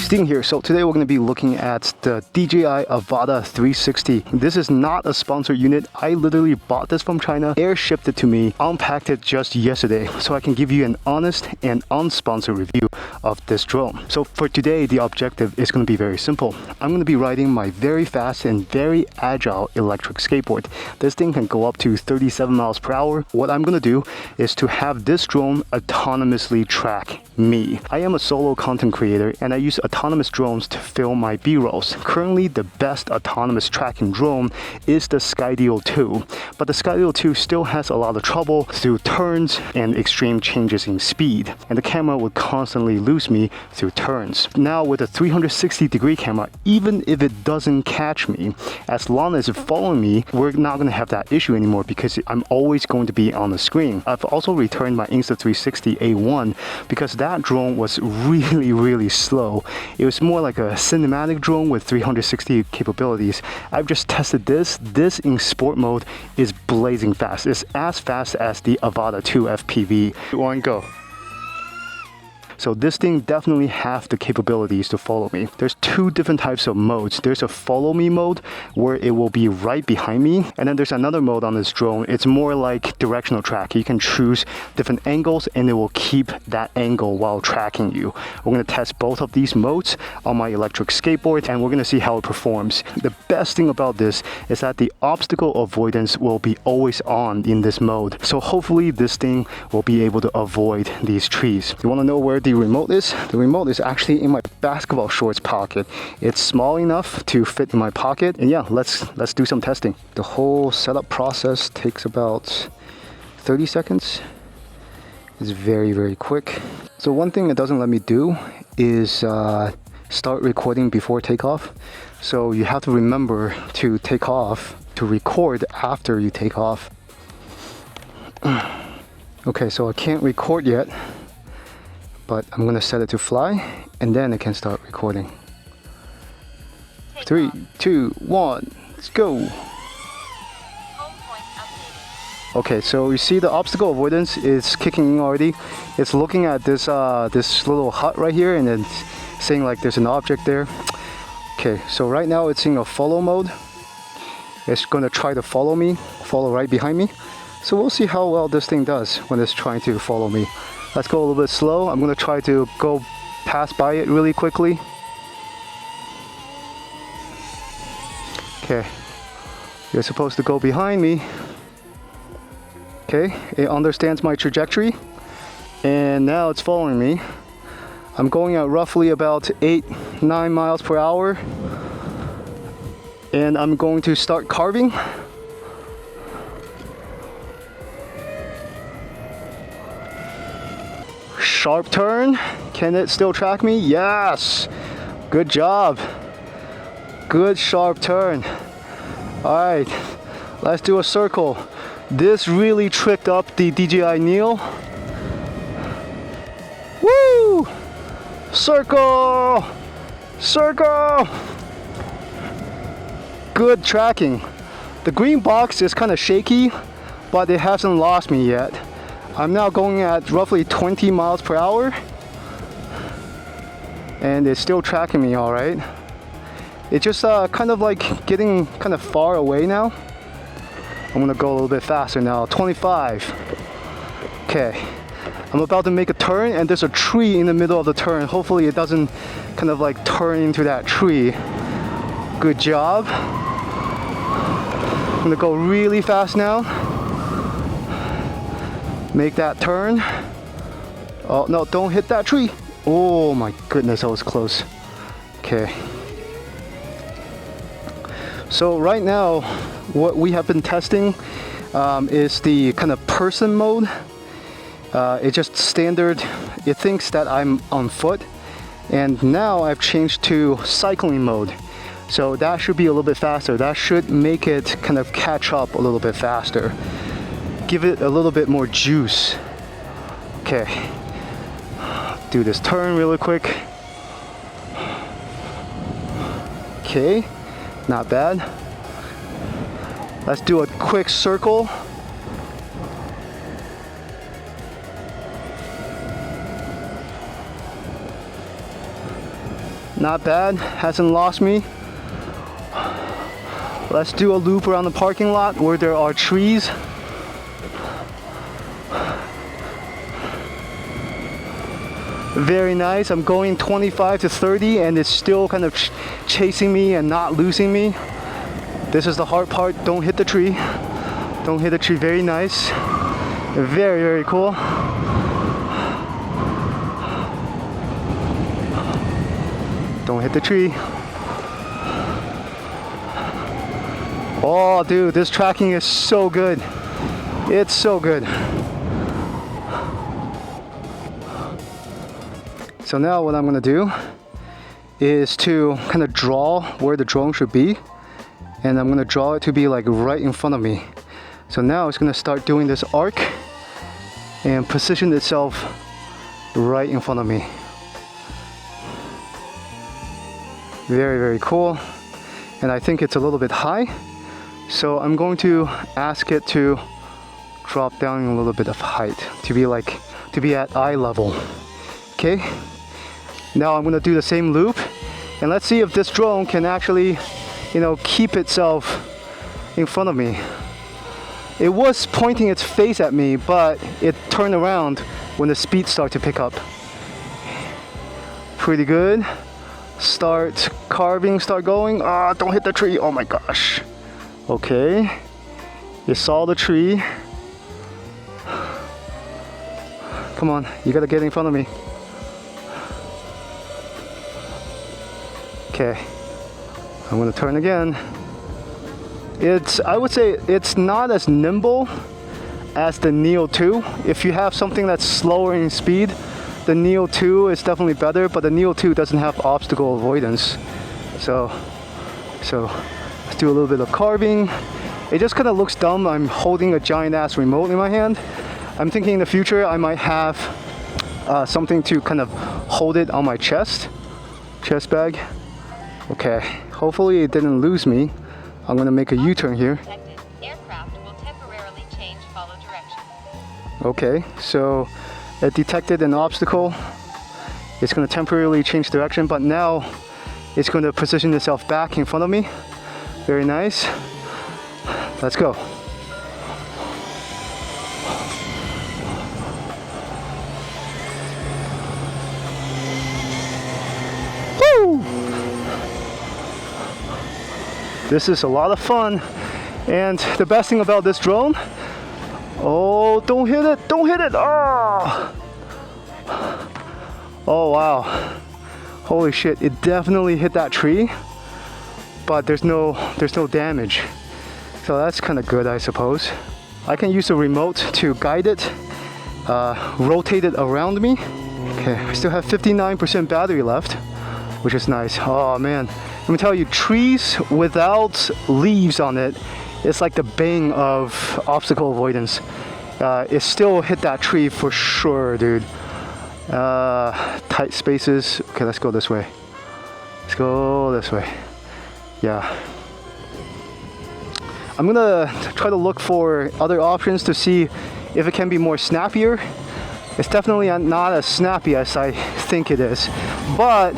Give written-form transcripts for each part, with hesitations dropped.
Sting here. So today we're going to be looking at the DJI Avata 360. This is not a sponsored unit. I literally bought this from China, air shipped it to me, unpacked it just yesterday, so I can give you an honest and unsponsored review of this drone. So for today, the objective is going to be very simple. I'm going to be riding my very fast and very agile electric skateboard. This thing can go up to 37 miles per hour. What I'm going to do is to have this drone autonomously track me. I am a solo content creator and I use autonomous drones to film my B-rolls. Currently, the best autonomous tracking drone is the Skydio 2, but the Skydio 2 still has a lot of trouble through turns and extreme changes in speed, and the camera would constantly lose me through turns. Now with a 360-degree camera, even if it doesn't catch me, as long as it's following me, we're not going to have that issue anymore because I'm always going to be on the screen. I've also returned my Insta360 A1 because that drone was really slow. It was more like a cinematic drone with 360 capabilities. I've just tested this. This in sport mode is blazing fast. It's as fast as the Avata 2 FPV. One go. So this thing definitely has the capabilities to follow me. There's two different types of modes. There's a follow me mode where it will be right behind me. And then there's another mode on this drone. It's more like directional track. You can choose different angles and it will keep that angle while tracking you. We're going to test both of these modes on my electric skateboard and we're going to see how it performs. The best thing about this is that the obstacle avoidance will be always on in this mode. So hopefully this thing will be able to avoid these trees. You want to know where the remote is? The remote is actually in my basketball shorts pocket. It's small enough to fit in my pocket. And yeah, let's do some testing. The whole setup process takes about 30 seconds. It's very quick. So one thing it doesn't let me do is start recording before takeoff. So you have to remember to take off, to record after you take off. Okay, so I can't record yet, but I'm gonna set it to fly and then I can start recording. 3, 2, 1, let's go. Okay, so you see the obstacle avoidance is kicking in already. It's looking at this this little hut right here and then saying like there's an object there. Okay, so right now it's in a follow mode. It's gonna try to follow me, follow right behind me. So we'll see how well this thing does when it's trying to follow me. Let's go a little bit slow. I'm going to try to go pass by it really quickly. Okay. You're supposed to go behind me. Okay. It understands my trajectory. And now it's following me. I'm going at roughly about 8-9 miles per hour. And I'm going to start carving. Sharp turn. Can it still track me? Yes. Good job. Good sharp turn. All right, let's do a circle. This really tricked up the DJI Neo. Woo! Circle. Circle. Good tracking. The green box is kind of shaky, but it hasn't lost me yet. I'm now going at roughly 20 miles per hour and it's still tracking me all right. It's just kind of like getting kind of far away now. I'm gonna go a little bit faster now, 25. Okay, I'm about to make a turn and there's a tree in the middle of the turn. Hopefully it doesn't kind of like turn into that tree. Good job. I'm gonna go really fast now. Make that turn. Oh no, don't hit that tree. Oh my goodness, that was close. Okay. So right now, what we have been testing is the kind of person mode. It's just standard. It thinks that I'm on foot. And now I've changed to cycling mode. So that should be a little bit faster. That should make it kind of catch up a little bit faster. Give it a little bit more juice. Okay, do this turn really quick. Okay, not bad. Let's do a quick circle. Not bad, hasn't lost me. Let's do a loop around the parking lot where there are trees. Very nice. I'm going 25 to 30 and it's still kind of chasing me and not losing me. This is the hard part. Don't hit the tree. Don't hit the tree. Very nice. Very, very cool. Don't hit the tree. Oh, dude, this tracking is so good. It's so good. So now what I'm gonna do is to kind of draw where the drone should be, and I'm gonna draw it to be like right in front of me. So now it's gonna start doing this arc and position itself right in front of me. Very, very cool. And I think it's a little bit high, so I'm going to ask it to drop down a little bit of height to be at eye level. Okay. Now I'm gonna do the same loop, and let's see if this drone can actually, keep itself in front of me. It was pointing its face at me, but it turned around when the speed started to pick up. Pretty good. Start carving, start going. Ah, don't hit the tree. Oh my gosh. Okay. You saw the tree. Come on, you gotta get in front of me. Okay, I'm gonna turn again. I would say it's not as nimble as the Neo 2. If you have something that's slower in speed, the Neo 2 is definitely better, but the Neo 2 doesn't have obstacle avoidance. So let's do a little bit of carving. It just kind of looks dumb. I'm holding a giant ass remote in my hand. I'm thinking in the future I might have something to kind of hold it on my chest bag. Okay, hopefully it didn't lose me. I'm gonna make a U-turn here. Aircraft will temporarily change follow direction. Okay, so it detected an obstacle. It's gonna temporarily change direction, but now it's gonna position itself back in front of me. Very nice. Let's go. Woo! This is a lot of fun, and the best thing about this drone, oh, don't hit it, don't hit it. Oh wow, holy shit, it definitely hit that tree, but there's no damage, so that's kind of good, I suppose. I can use the remote to guide it, rotate it around me. Okay, I still have 59% battery left, which is nice. Oh man, let me tell you, trees without leaves on it, it's like the bane of obstacle avoidance. It still hit that tree for sure, dude. Tight spaces. Okay, let's go this way. Let's go this way. Yeah. I'm gonna try to look for other options to see if it can be more snappier. It's definitely not as snappy as I think it is, but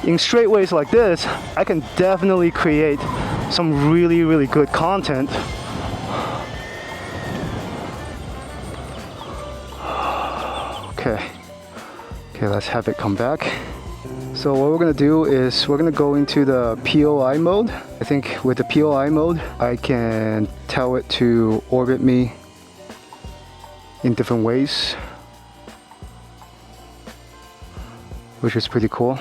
in straightaways like this, I can definitely create some really, really good content. Okay, let's have it come back. So what we're gonna do is we're gonna go into the POI mode. I think with the POI mode, I can tell it to orbit me in different ways, which is pretty cool.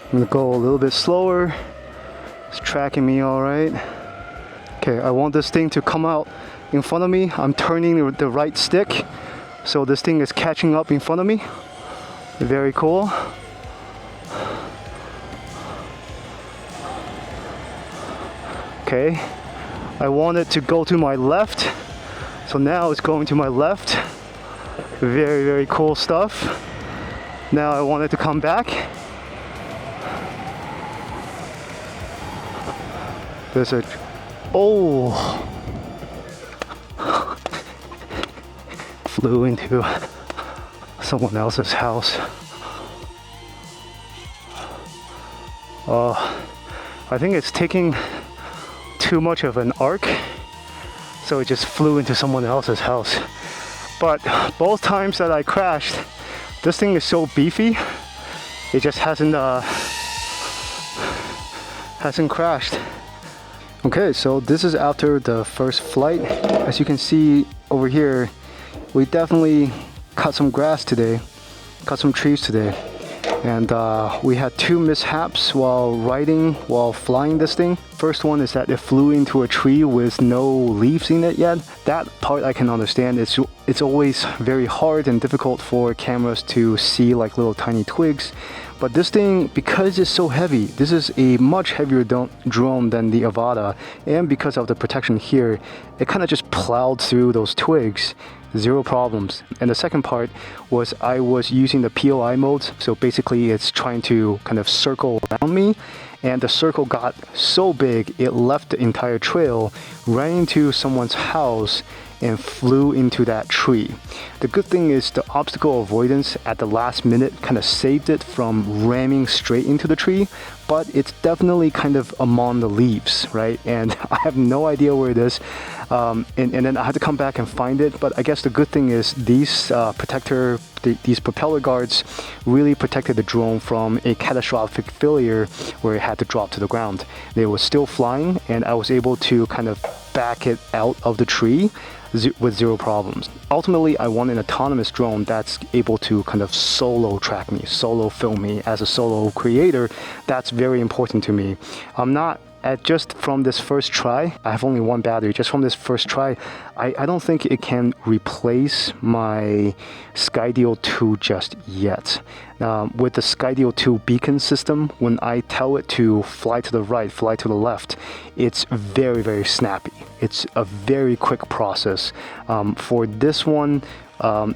I'm gonna go a little bit slower. It's tracking me all right. Okay, I want this thing to come out in front of me. I'm turning the right stick, so this thing is catching up in front of me. Very cool. Okay, I want it to go to my left, so now it's going to my left. Very, very cool stuff. Now I want it to come back. There's a Oh, flew into someone else's house. I think it's taking too much of an arc, so it just flew into someone else's house. But both times that I crashed, this thing is so beefy, it just hasn't crashed. Okay, so this is after the first flight. As you can see over here, we definitely cut some grass today, cut some trees today. And we had two mishaps while flying this thing. First one is that it flew into a tree with no leaves in it yet. That part I can understand. It's always very hard and difficult for cameras to see like little tiny twigs. But this thing, because it's so heavy, this is a much heavier drone than the Avata. And because of the protection here, it kind of just plowed through those twigs. Zero problems. And the second part was I was using the POI mode. So basically it's trying to kind of circle around me. And the circle got so big, it left the entire trail, ran into someone's house, and flew into that tree. The good thing is the obstacle avoidance at the last minute kind of saved it from ramming straight into the tree, but it's definitely kind of among the leaves, right? And I have no idea where it is. And then I had to come back and find it. But I guess the good thing is these these propeller guards really protected the drone from a catastrophic failure where it had to drop to the ground. They were still flying, and I was able to kind of back it out of the tree with zero problems. Ultimately, I want an autonomous drone that's able to kind of solo track me, solo film me. As a solo creator, that's very important to me. I'm not just from this first try, I have only one battery. Just from this first try, I don't think it can replace my Skydio 2 just yet. With the Skydio 2 beacon system, when I tell it to fly to the right, fly to the left, it's very, very snappy. It's a very quick process. For this one,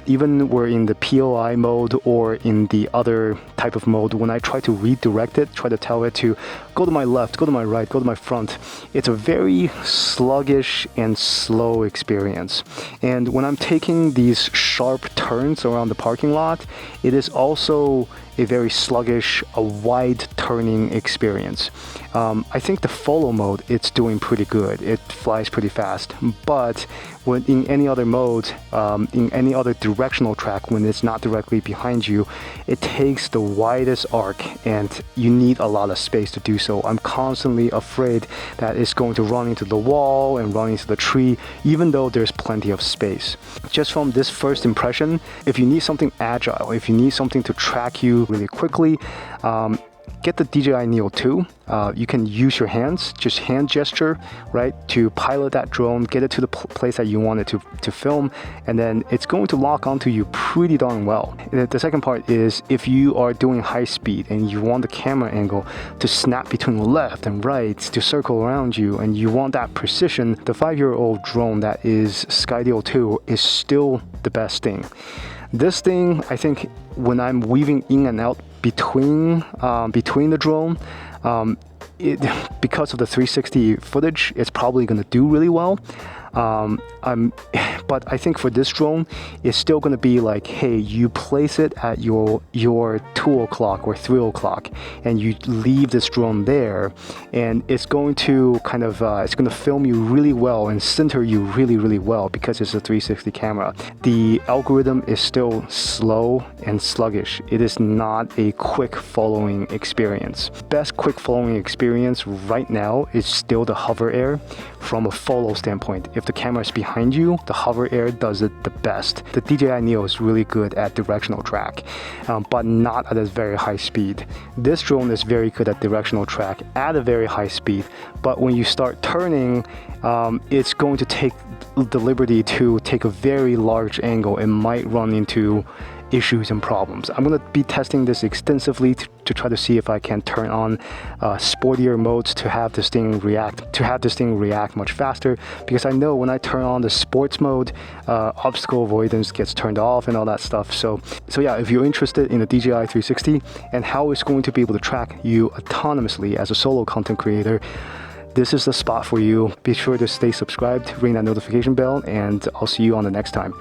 even we're in the POI mode or in the other type of mode, when I try to redirect it, try to tell it to go to my left, go to my right, go to my front, it's a very sluggish and slow experience. And when I'm taking these sharp turns around the parking lot, it is also a very sluggish, a wide turning experience. I think the follow mode, it's doing pretty good. It flies pretty fast. But when in any other mode, in any other directional track, when it's not directly behind you, it takes the widest arc and you need a lot of space to do so. I'm constantly afraid that it's going to run into the wall and run into the tree, even though there's plenty of space. Just from this first impression, if you need something agile, if you need something to track you really quickly, get the DJI Neo 2. You can use your hands, just hand gesture, right, to pilot that drone, get it to the place that you want it to film, and then it's going to lock onto you pretty darn well. The second part is if you are doing high speed and you want the camera angle to snap between left and right, to circle around you, and you want that precision, the 5-year-old drone that is Skydio 2 is still the best thing. This thing, I think, when I'm weaving in and out between the drone, because of the 360 footage, it's probably going to do really well. But I think for this drone, it's still going to be like, hey, you place it at your 2 o'clock or 3 o'clock, and you leave this drone there, and it's going to kind of it's going to film you really well and center you really, really well because it's a 360 camera. The algorithm is still slow and sluggish. It is not a quick following experience. Best quick following experience right now is still the hover air from a follow standpoint. If the camera is behind you, the hover air does it the best. The DJI Neo is really good at directional track, but not at a very high speed. This drone is very good at directional track at a very high speed, but when you start turning, it's going to take the liberty to take a very large angle and might run into issues and problems. I'm going to be testing this extensively to try to see if I can turn on sportier modes to have this thing react much faster, because I know when I turn on the sports mode, obstacle avoidance gets turned off and all that stuff. So yeah, if you're interested in the DJI 360 and how it's going to be able to track you autonomously as a solo content creator, this is the spot for you. Be sure to stay subscribed, ring that notification bell, and I'll see you on the next time.